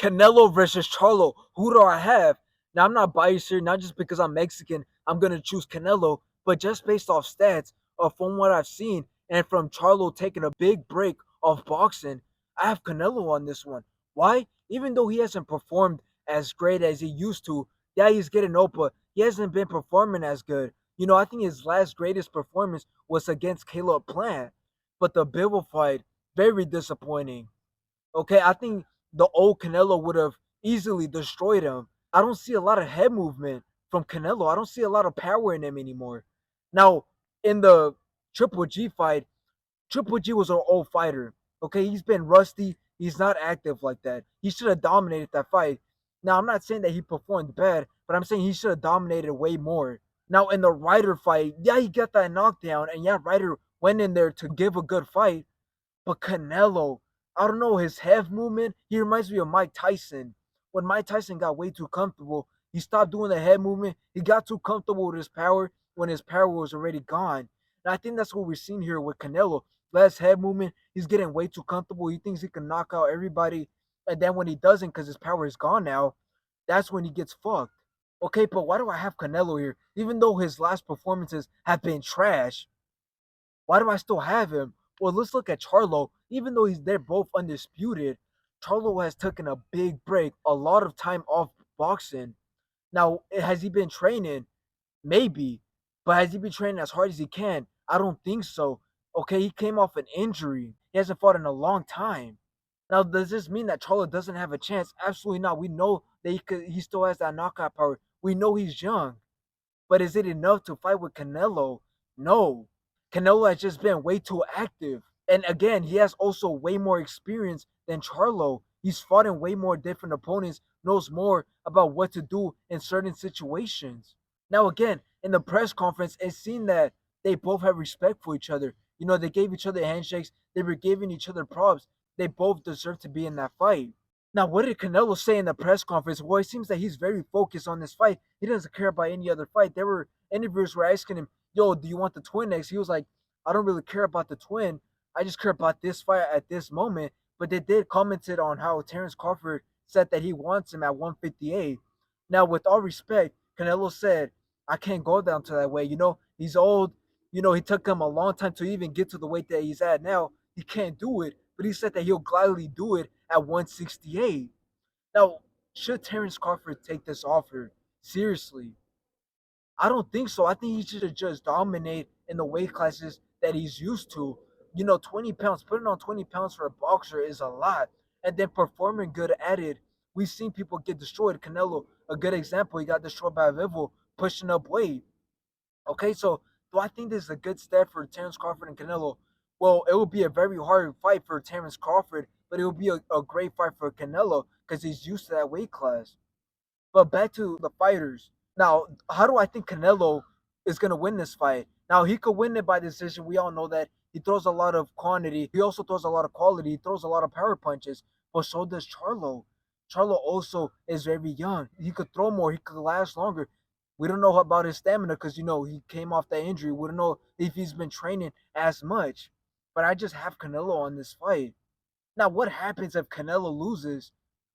Canelo versus Charlo. Who do I have? Now, I'm not biased here, not just because I'm Mexican, I'm going to choose Canelo, but just based off stats from what I've seen and from Charlo taking a big break of boxing, I have Canelo on this one. Why? Even though he hasn't performed as great as he used to, yeah, he's getting old, but he hasn't been performing as good. I think his last greatest performance was against Caleb Plant, but the Bivol fight, very disappointing. Okay, I think the old Canelo would have easily destroyed him. I don't see a lot of head movement from Canelo. I don't see a lot of power in him anymore. Now, in the Triple G fight, Triple G was an old fighter. Okay, he's been rusty. He's not active like that. He should have dominated that fight. Now, I'm not saying that he performed bad, but I'm saying he should have dominated way more. Now, in the Ryder fight, yeah, he got that knockdown, and yeah, Ryder went in there to give a good fight, but Canelo, I don't know, his head movement, he reminds me of Mike Tyson. When Mike Tyson got way too comfortable, he stopped doing the head movement. He got too comfortable with his power when his power was already gone. And I think that's what we're seeing here with Canelo. Less head movement. He's getting way too comfortable. He thinks he can knock out everybody. And then when he doesn't, because his power is gone now, that's when he gets fucked. Okay, but why do I have Canelo here? Even though his last performances have been trash, why do I still have him? Well, let's look at Charlo. Even though they're both undisputed, Charlo has taken a big break, a lot of time off boxing. Now, has he been training? Maybe, but has he been training as hard as he can? I don't think so. Okay, he came off an injury. He hasn't fought in a long time. Now, does this mean that Charlo doesn't have a chance? Absolutely not. We know that he still has that knockout power. We know he's young, but is it enough to fight with Canelo? No. Canelo has just been way too active. And again, he has also way more experience than Charlo. He's fought in way more different opponents, knows more about what to do in certain situations. Now, again, in the press conference, it seemed that they both have respect for each other. They gave each other handshakes, they were giving each other props. They both deserve to be in that fight. Now, what did Canelo say in the press conference? Well, it seems that he's very focused on this fight. He doesn't care about any other fight. There were interviewers were asking him, "Yo, do you want the twin next?" He was like, "I don't really care about the twin. I just care about this fight at this moment." But they did commented on how Terrence Crawford said that he wants him at 158. Now, with all respect, Canelo said, "I can't go down to that weight. He's old. He took him a long time to even get to the weight that he's at now. He can't do it." But he said that he'll gladly do it at 168. Now, should Terrence Crawford take this offer seriously? I don't think so. I think he should just dominate in the weight classes that he's used to. 20 pounds, putting on 20 pounds for a boxer is a lot. And then performing good at it. We've seen people get destroyed. Canelo, a good example, he got destroyed by Vivo pushing up weight. Okay, so do I think this is a good step for Terrence Crawford and Canelo? Well, it will be a very hard fight for Terrence Crawford, but it will be a great fight for Canelo because he's used to that weight class. But back to the fighters. Now, how do I think Canelo is going to win this fight? Now, he could win it by decision. We all know that. He throws a lot of quantity. He also throws a lot of quality. He throws a lot of power punches. But so does Charlo. Charlo also is very young. He could throw more. He could last longer. We don't know about his stamina because, he came off that injury. We don't know if he's been training as much. But I just have Canelo on this fight. Now, what happens if Canelo loses?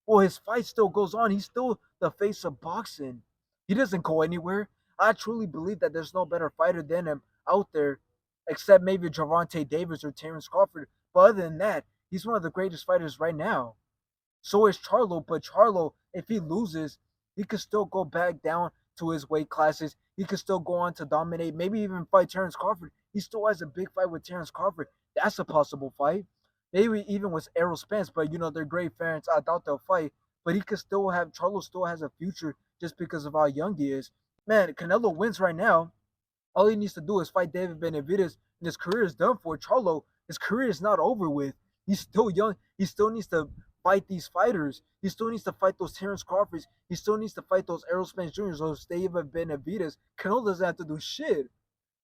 Well, his fight still goes on. He's still the face of boxing. He doesn't go anywhere. I truly believe that there's no better fighter than him out there, except maybe Gervonta Davis or Terrence Crawford. But other than that, he's one of the greatest fighters right now. So is Charlo, but Charlo, if he loses, he could still go back down to his weight classes. He could still go on to dominate, maybe even fight Terrence Crawford. He still has a big fight with Terrence Crawford. That's a possible fight. Maybe even with Errol Spence, but they're great fans. I doubt they'll fight. But he could still have Charlo still has a future just because of how young he is. Man, Canelo wins right now. All he needs to do is fight David Benavidez, and his career is done for. Charlo, his career is not over with. He's still young. He still needs to fight these fighters. He still needs to fight those Terrence Crawfords. He still needs to fight those Errol Spence Jr.'s, those David Benavidez. Canelo doesn't have to do shit.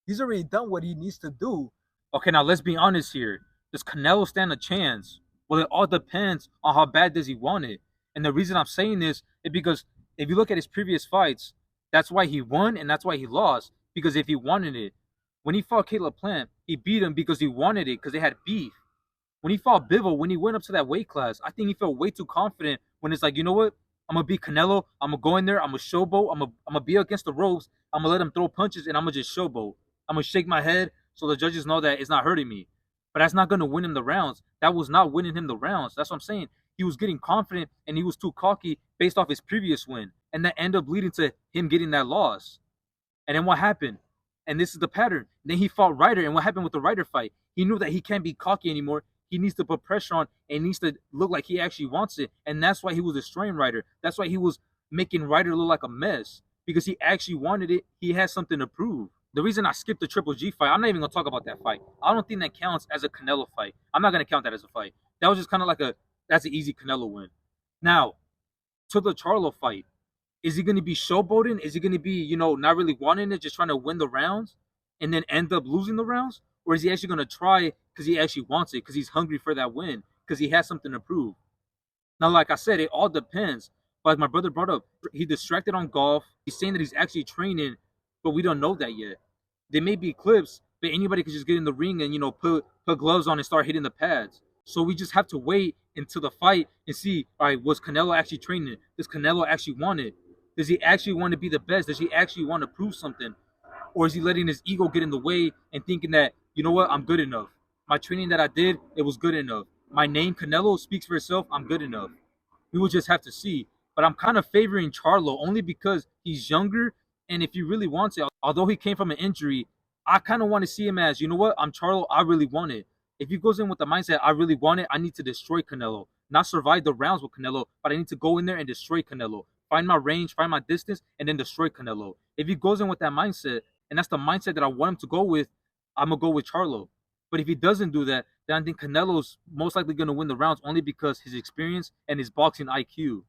He's already done what he needs to do. Okay, now let's be honest here. Does Canelo stand a chance? Well, it all depends on how bad does he want it. And the reason I'm saying this is because if you look at his previous fights, that's why he won and that's why he lost. Because if he wanted it, when he fought Caleb Plant, he beat him because he wanted it, because they had beef. When he fought Bivol, when he went up to that weight class, I think he felt way too confident when it's like, you know what? I'm gonna be Canelo. I'm gonna go in there. I'm gonna showboat. I'm gonna be against the ropes. I'm gonna let him throw punches, and I'm gonna just showboat. I'm gonna shake my head so the judges know that it's not hurting me. But that's not gonna win him the rounds. That was not winning him the rounds. That's what I'm saying. He was getting confident and he was too cocky based off his previous win, and that ended up leading to him getting that loss. And then what happened? And this is the pattern. Then he fought Ryder, and what happened with the Ryder fight? He knew that he can't be cocky anymore. He needs to put pressure on and needs to look like he actually wants it. And that's why he was destroying Ryder. That's why he was making Ryder look like a mess, because he actually wanted it. He has something to prove. The reason I skipped the Triple G fight, I'm not even gonna talk about that fight. I don't think that counts as a Canelo fight. I'm not gonna count that as a fight. That was just kind of like that's an easy Canelo win. Now to the Charlo fight. Is he going to be showboating? Is he going to be, not really wanting it, just trying to win the rounds and then end up losing the rounds? Or is he actually going to try because he actually wants it, because he's hungry for that win, because he has something to prove? Now, like I said, it all depends. But like my brother brought up, he distracted on golf. He's saying that he's actually training, but we don't know that yet. There may be clips, but anybody could just get in the ring and, put gloves on and start hitting the pads. So we just have to wait until the fight and see, all right, was Canelo actually training? Does Canelo actually want it? Does he actually want to be the best? Does he actually want to prove something? Or is he letting his ego get in the way and thinking that, you know what, I'm good enough. My training that I did, it was good enough. My name, Canelo, speaks for itself. I'm good enough. We will just have to see. But I'm kind of favoring Charlo only because he's younger. And if he really wants it, although he came from an injury, I kind of want to see him as, you know what, I'm Charlo. I really want it. If he goes in with the mindset, I really want it, I need to destroy Canelo. Not survive the rounds with Canelo, but I need to go in there and destroy Canelo. Find my range, find my distance, and then destroy Canelo. If he goes in with that mindset, and that's the mindset that I want him to go with, I'm going to go with Charlo. But if he doesn't do that, then I think Canelo's most likely going to win the rounds only because his experience and his boxing IQ.